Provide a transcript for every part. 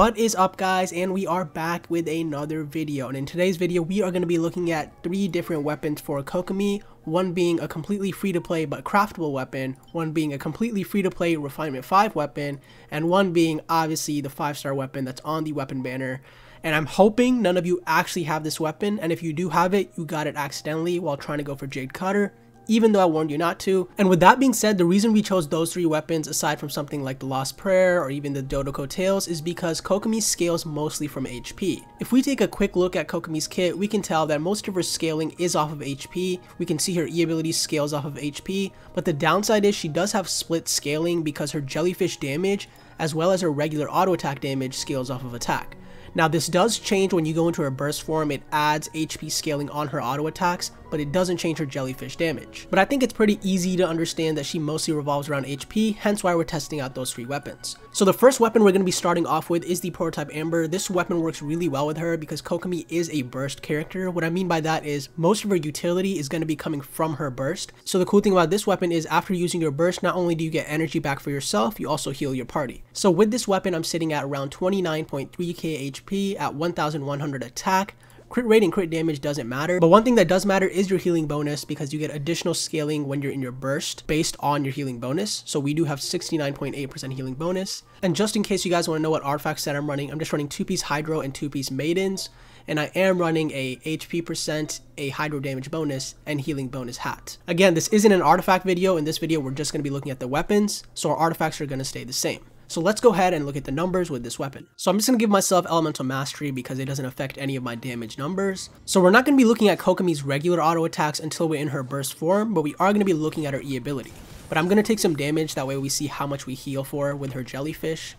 What is up, guys? And we are back with another video, and in today's video we are going to be looking at 3 different weapons for Kokomi, one being a completely free-to-play but craftable weapon, one being a completely free-to-play Refinement 5 weapon, and one being obviously the 5-star weapon that's on the weapon banner. And I'm hoping none of you actually have this weapon, and if you do have it, you got it accidentally while trying to go for Jade Cutter, even though I warned you not to. And with that being said, the reason we chose those 3 weapons aside from something like the Lost Prayer or even the Dodo Coattails is because Kokomi scales mostly from HP. If we take a quick look at Kokomi's kit, we can tell that most of her scaling is off of HP. We can see her E ability scales off of HP, but the downside is she does have split scaling because her jellyfish damage as well as her regular auto attack damage scales off of attack. Now this does change when you go into her burst form. It adds HP scaling on her auto attacks, but it doesn't change her jellyfish damage. But I think it's pretty easy to understand that she mostly revolves around HP, hence why we're testing out those 3 weapons. So the first weapon we're going to be starting off with is the Prototype Amber. This weapon works really well with her because Kokomi is a burst character. What I mean by that is most of her utility is going to be coming from her burst. So the cool thing about this weapon is after using your burst, not only do you get energy back for yourself, you also heal your party. So with this weapon, I'm sitting at around 29.3k HP at 1100 attack. Crit rate and crit damage doesn't matter, but one thing that does matter is your healing bonus because you get additional scaling when you're in your burst based on your healing bonus. So we do have 69.8% healing bonus. And just in case you guys want to know what artifacts that I'm running, I'm just running 2-piece Hydro and 2-piece Maidens, and I am running a HP percent, a Hydro damage bonus, and healing bonus hat. Again, this isn't an artifact video. In this video, we're just going to be looking at the weapons, so our artifacts are going to stay the same. So let's go ahead and look at the numbers with this weapon. So I'm just going to give myself Elemental Mastery because it doesn't affect any of my damage numbers. So we're not going to be looking at Kokomi's regular auto attacks until we're in her burst form, but we are going to be looking at her E ability. But I'm going to take some damage, that way we see how much we heal for with her jellyfish.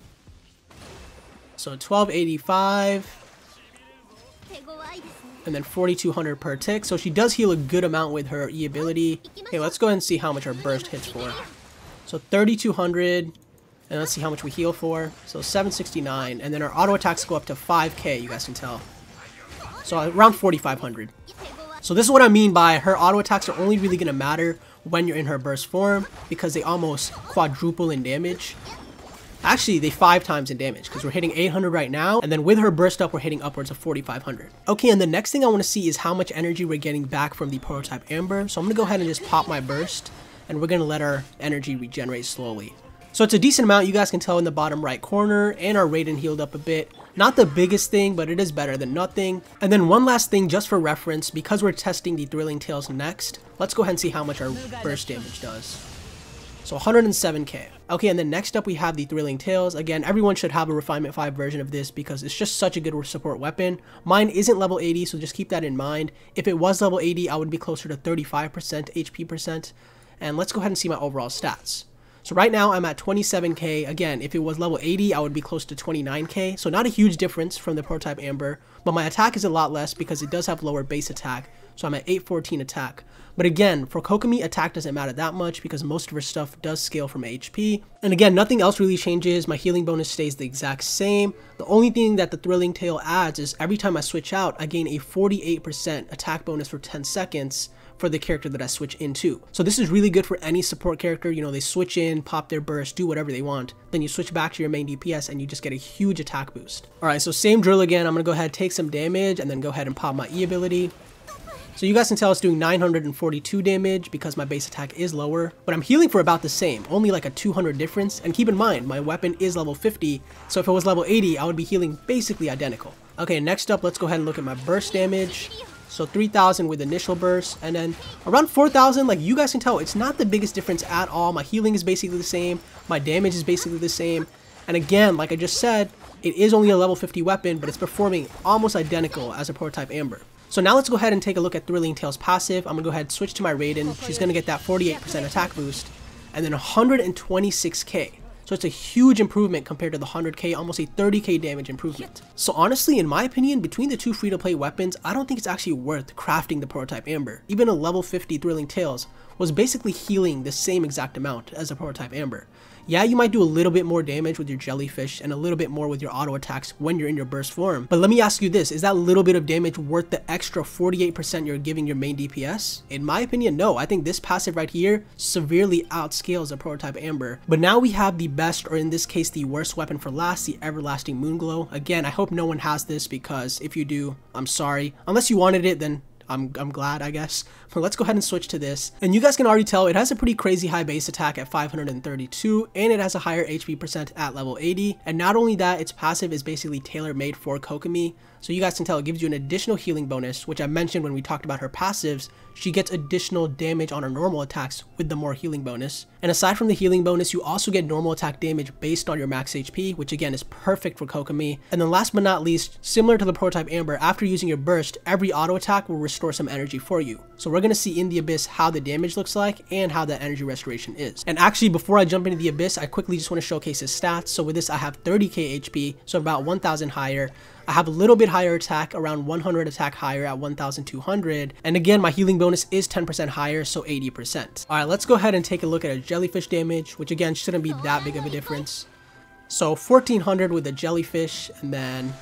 So 1285. And then 4200 per tick. So she does heal a good amount with her E ability. Okay, let's go ahead and see how much her burst hits for. So 3200. And let's see how much we heal for. So 769, and then our auto attacks go up to 5k, you guys can tell. So around 4500. So this is what I mean by her auto attacks are only really going to matter when you're in her burst form because they almost quadruple in damage. Actually, they 5 times in damage because we're hitting 800 right now, and then with her burst up, we're hitting upwards of 4500. Okay, and the next thing I want to see is how much energy we're getting back from the Prototype Amber. So I'm going to go ahead and just pop my burst, and we're going to let our energy regenerate slowly. So it's a decent amount, you guys can tell in the bottom right corner, and our Raiden healed up a bit. Not the biggest thing, but it is better than nothing. And then one last thing just for reference, because we're testing the Thrilling Tales next, let's go ahead and see how much our burst damage does. So 107k. Okay, and then next up we have the Thrilling Tales. Again, everyone should have a Refinement 5 version of this because it's just such a good support weapon. Mine isn't level 80, so just keep that in mind. If it was level 80, I would be closer to 35% HP percent. And let's go ahead and see my overall stats. So right now I'm at 27k. Again, if it was level 80, I would be close to 29k. So not a huge difference from the Prototype Amber, but my attack is a lot less because it does have lower base attack. So I'm at 814 attack. But again, for Kokomi, attack doesn't matter that much because most of her stuff does scale from HP. And again, nothing else really changes. My healing bonus stays the exact same. The only thing that the Thrilling Tale adds is every time I switch out, I gain a 48% attack bonus for 10 seconds for the character that I switch into. So this is really good for any support character. You know, they switch in, pop their burst, do whatever they want. Then you switch back to your main DPS and you just get a huge attack boost. Alright, so same drill again. I'm going to go ahead, take some damage, and then go ahead and pop my E ability. So you guys can tell it's doing 942 damage because my base attack is lower, but I'm healing for about the same, only like a 200 difference. And keep in mind, my weapon is level 50, so if it was level 80, I would be healing basically identical. Okay, next up, let's go ahead and look at my burst damage. So 3000 with initial burst, and then around 4000, like you guys can tell, it's not the biggest difference at all. My healing is basically the same, my damage is basically the same, and again, like I just said, it is only a level 50 weapon, but it's performing almost identical as a Prototype Amber. So now let's go ahead and take a look at Thrilling Tales passive. I'm going to go ahead and switch to my Raiden. She's going to get that 48% attack boost, and then 126k. So it's a huge improvement compared to the 100k, almost a 30k damage improvement. So honestly, in my opinion, between the 2 free-to-play weapons, I don't think it's actually worth crafting the Prototype Amber. Even a level 50 Thrilling Tales was basically healing the same exact amount as a Prototype Amber. Yeah, you might do a little bit more damage with your jellyfish and a little bit more with your auto attacks when you're in your burst form. But let me ask you this, is that little bit of damage worth the extra 48% you're giving your main DPS? In my opinion, no. I think this passive right here severely outscales the prototype Amber. But now we have the best, or in this case the worst weapon for last, the Everlasting Moonglow. Again, I hope no one has this, because if you do, I'm sorry. Unless you wanted it, then I'm glad, I guess. But let's go ahead and switch to this. And you guys can already tell it has a pretty crazy high base attack at 532, and it has a higher HP percent at level 80. And not only that, its passive is basically tailor-made for Kokomi. So you guys can tell it gives you an additional healing bonus, which I mentioned when we talked about her passives. She gets additional damage on her normal attacks with the more healing bonus. And aside from the healing bonus, you also get normal attack damage based on your max HP, which again is perfect for Kokomi. And then last but not least, similar to the prototype Amber, after using your burst, every auto attack will restore some energy for you. So we're going to see in the Abyss how the damage looks like and how that energy restoration is. And actually, before I jump into the Abyss, I quickly just want to showcase his stats. So with this, I have 30k HP, so about 1000 higher. I have a little bit higher attack, around 100 attack higher at 1200. And again, my healing bonus is 10% higher, so 80%. Alright, let's go ahead and take a look at a jellyfish damage, which again shouldn't be that big of a difference. So 1400 with the jellyfish, and then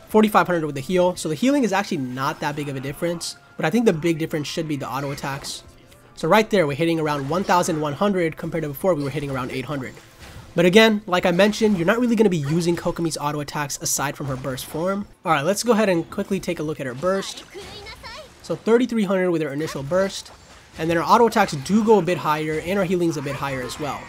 4500 with the heal. So the healing is actually not that big of a difference, but I think the big difference should be the auto attacks. So right there, we're hitting around 1100 compared to before we were hitting around 800. But again, like I mentioned, you're not really going to be using Kokomi's auto attacks aside from her burst form. Alright, let's go ahead and quickly take a look at her burst. So 3300 with her initial burst, and then her auto attacks do go a bit higher, and her healing's a bit higher as well.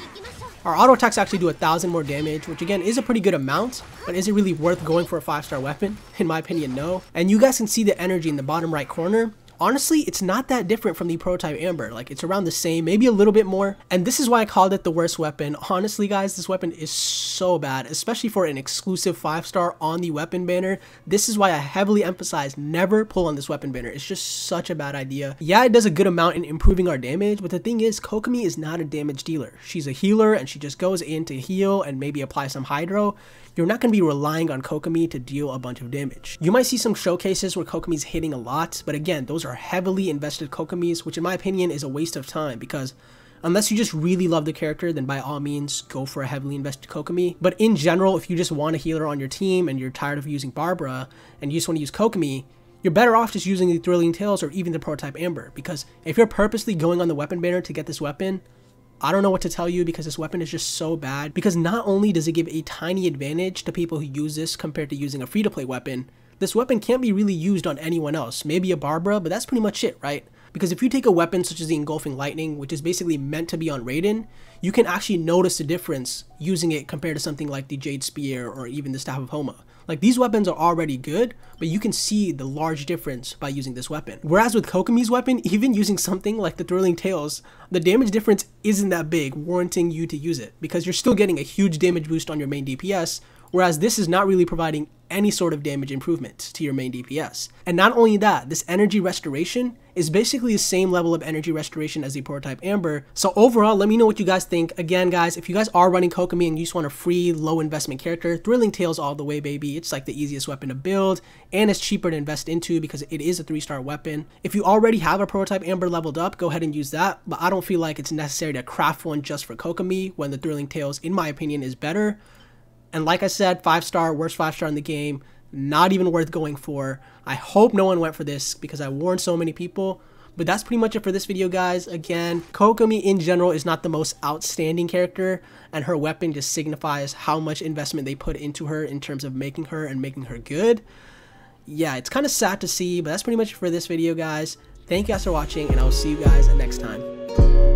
Our auto attacks actually do 1000 more damage, which again is a pretty good amount, but is it really worth going for a 5-star weapon? In my opinion, no. And you guys can see the energy in the bottom right corner. Honestly, it's not that different from the prototype Amber. Like, it's around the same, maybe a little bit more. And this is why I called it the worst weapon. Honestly, guys, this weapon is so bad, especially for an exclusive 5-star on the weapon banner. This is why I heavily emphasize never pull on this weapon banner. It's just such a bad idea. Yeah, it does a good amount in improving our damage, but the thing is, Kokomi is not a damage dealer. She's a healer, and she just goes in to heal and maybe apply some hydro. You're not going to be relying on Kokomi to deal a bunch of damage. You might see some showcases where Kokomi's hitting a lot, but again, those are heavily invested Kokomis, which in my opinion is a waste of time, because unless you just really love the character, then by all means, go for a heavily invested Kokomi. But in general, if you just want a healer on your team and you're tired of using Barbara and you just want to use Kokomi, you're better off just using the Thrilling Tales or even the prototype Amber, because if you're purposely going on the weapon banner to get this weapon, I don't know what to tell you, because this weapon is just so bad. Because not only does it give a tiny advantage to people who use this compared to using a free-to-play weapon, this weapon can't be really used on anyone else. Maybe a Barbara, but that's pretty much it, right? Because if you take a weapon such as the Engulfing Lightning, which is basically meant to be on Raiden, you can actually notice the difference using it compared to something like the Jade Spear or even the Staff of Homa. Like, these weapons are already good, but you can see the large difference by using this weapon. Whereas with Kokomi's weapon, even using something like the Thrilling Tales, the damage difference isn't that big, warranting you to use it, because you're still getting a huge damage boost on your main DPS, whereas this is not really providing any sort of damage improvement to your main DPS. And not only that, this energy restoration is basically the same level of energy restoration as the prototype Amber. So overall, let me know what you guys think. Again, guys, if you guys are running Kokomi and you just want a free, low investment character, Thrilling Tales all the way, baby. It's like the easiest weapon to build, and it's cheaper to invest into because it is a 3-star weapon. If you already have a prototype Amber leveled up, go ahead and use that, but I don't feel like it's necessary to craft one just for Kokomi when the Thrilling Tales, in my opinion, is better. And like I said, 5-star, worst 5-star in the game, not even worth going for. I hope no one went for this because I warned so many people. But that's pretty much it for this video, guys. Again, Kokomi in general is not the most outstanding character, and her weapon just signifies how much investment they put into her in terms of making her and making her good. Yeah, it's kind of sad to see, but that's pretty much it for this video, guys. Thank you guys for watching, and I will see you guys next time.